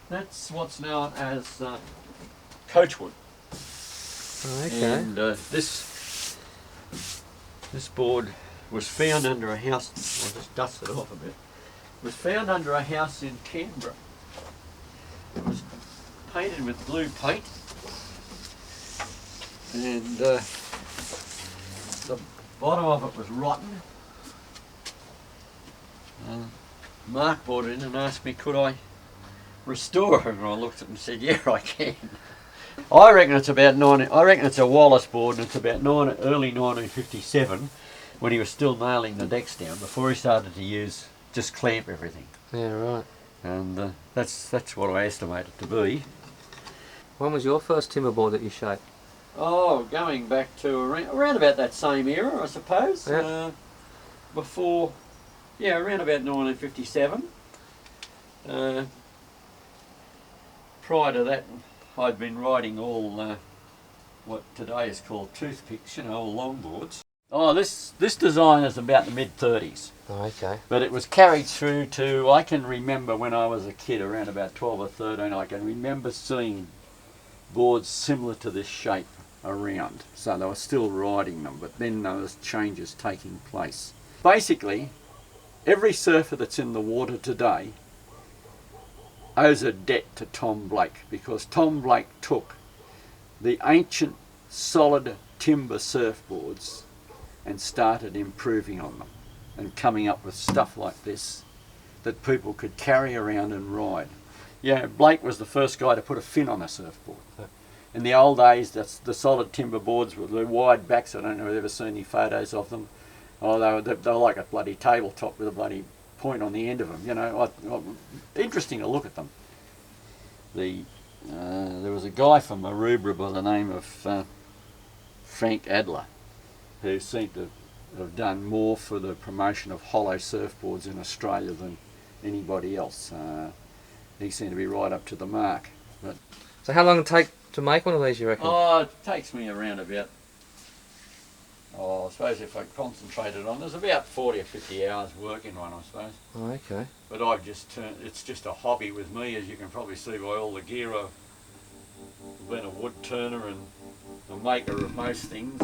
That's what's known as coachwood. Okay. And this board was found under a house. I'll just dust it off a bit. It was found under a house in Canberra. It was painted with blue paint, and the bottom of it was rotten. Mark brought it in and asked me could I restore it, and I looked at it and said, yeah, I can. I reckon it's about I reckon it's a Wallace board, and it's about early 1957 when he was still nailing the decks down before he started to use just clamp everything. Yeah, right. And that's what I estimate it to be. When was your first timber board that you shaped? Oh, going back to around about that same era, I suppose. Yeah. Before, yeah, around about 1957. Prior to that, I'd been writing all what today is called toothpicks, all longboards. Oh, this design is about the mid-30s. Oh, okay. But it was carried through to, I can remember when I was a kid, around about 12 or 13, I can remember seeing boards similar to this shape around. So they were still riding them, but then there was changes taking place. Basically, every surfer that's in the water today owes a debt to Tom Blake, because Tom Blake took the ancient solid timber surfboards and started improving on them and coming up with stuff like this that people could carry around and ride. Yeah, Blake was the first guy to put a fin on a surfboard. In the old days, that's the solid timber boards with the wide backs. I don't know if you've ever seen any photos of them. Oh, they were like a bloody tabletop with a bloody point on the end of them. Interesting to look at them. There was a guy from Maroubra by the name of Frank Adler, who seemed to have done more for the promotion of hollow surfboards in Australia than anybody else. He seemed to be right up to the mark. But So how long did it take to make one of these, you reckon? oh, it takes me around about, I suppose if I concentrated on, there's about 40 or 50 hours working one, I suppose. Oh, okay. But I've just turned, it's just a hobby with me, as you can probably see by all the gear. I've been a wood turner and a maker of most things.